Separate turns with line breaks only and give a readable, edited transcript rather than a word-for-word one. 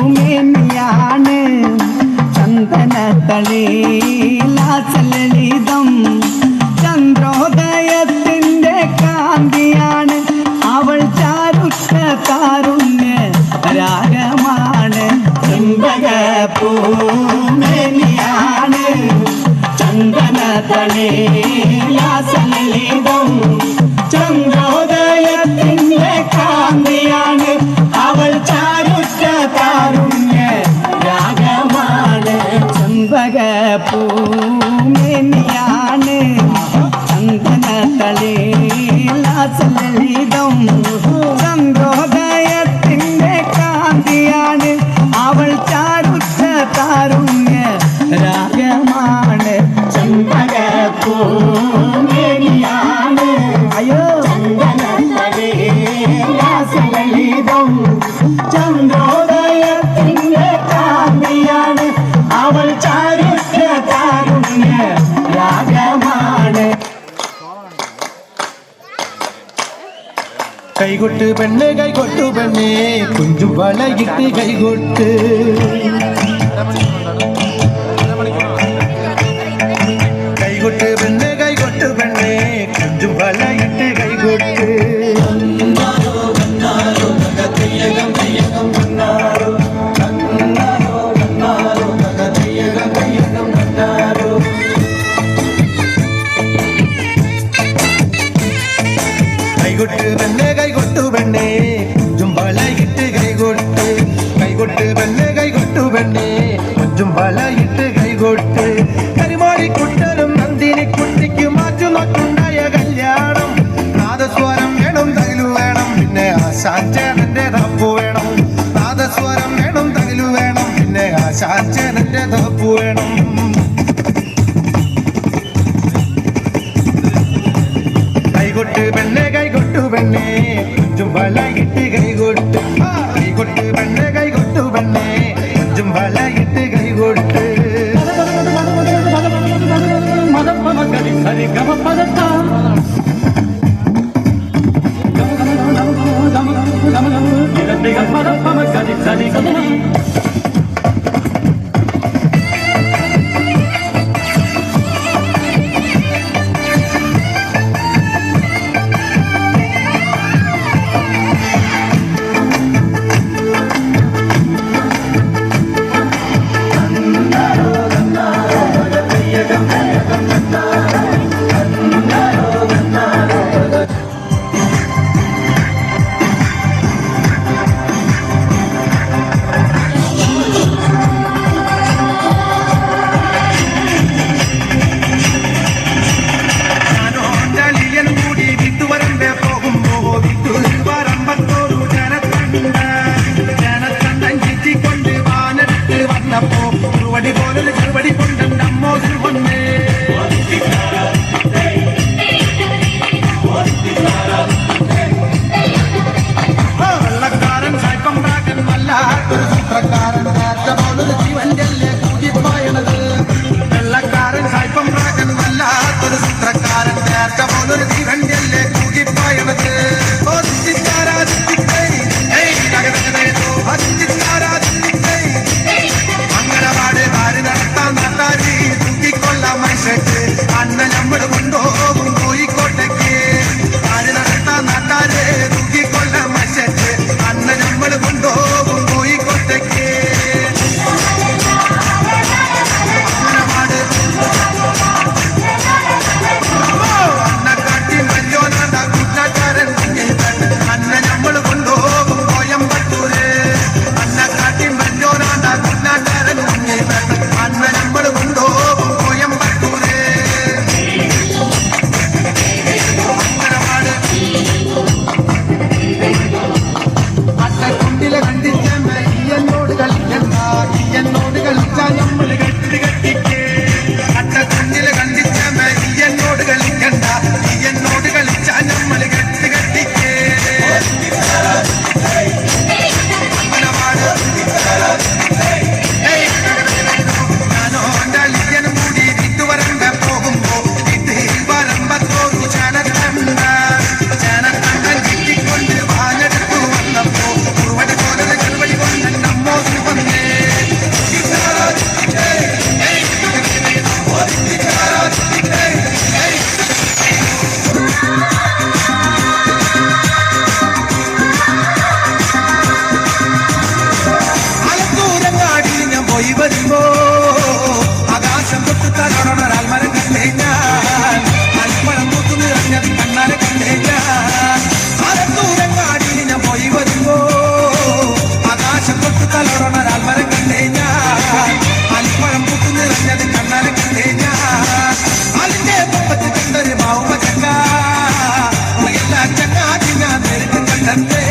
ചെമ്പകപ്പൂമേനിയാണ് ചന്ദനത്തളിലാസലളിതം ചന്ദ്രോദയത്തിന്റെ കാന്തിയാണ് അവൾ ചാരുറ്റ താരുണ്യ രാഗമാണ് ചെമ്പകപ്പൂമേനിയാണ് ചന്ദനത്തളിലാസലളിതം ചന്ദ്രോദയത്തിന്റെ കാന്തിയാണ് അവൾ ചാരുറ്റ താരുണ്യ രാഗമാണ് ചെമ്പകപ്പൂമേനിയാണ് ചന്ദനത്തളിലാസലളിതം ചന്ദ്രോദയത്തിന്റെ കാന്തിയാണ് അവൾ ചാരുറ്റ താരുണ്യ രാഗമാണ് ചെമ്പകപ്പൂമേനിയാണ് അയ്യോ ചന്ദനത്തളിലാസലളിതം ചന്ദ്രോദയത്തിന്റെ കാന്തിയാണ് അവൾ ചാരുറ്റ താരുണ്യ രാഗമാണ്.
കൈകൊട്ട് പെണ്ണ് കൈകൊട്ടു പെണ്ണേ കുഞ്ചു വളയിട്ട് കൈകൊട്ട് കൈകൊട്ട് പെണ്ണ് കൈകൊട്ടു പെണ്ണേ കുഞ്ചു വളയിട്ട് കൈകൊട്ട് കൈകൊട്ട് പെണ്ണേ കൈകൊട്ടു പെണ്ണേ കുഞ്ചും വളയിട്ട് കൈകൊട്ട് കൈകൊട്ട് പെണ്ണേ കൈകൊട്ടു പെണ്ണേ കുഞ്ചും വളയിട്ട് കൈകൊട്ട് കരിമാടിക്കുട്ടനും നന്ദിനി കുട്ടിക്ക് മാറ്റുനോട്ടുണ്ടായ കല്യാണം നാദസ്വരം വേണം തകിലു വേണം പിന്നെ ആശാചേനന്റെ തപ്പു വേണം നാദസ്വരം വേണം തകിലു വേണം പിന്നെ ആശാചേനന്റെ തപ്പു വേണം കൈകൊട്ട് പെണ്ണെ കൈകൊട്ടു പെണ്ണെ കുഞ്ചും വളയിട്ട് കൈകൊട്ട് കൈകൊട്ട് പെണ്ണെ കൈകൊട്ടു പെണ്ണെ കുഞ്ചും വളയിട്ട് കൈകൊട്ട് തത്തേ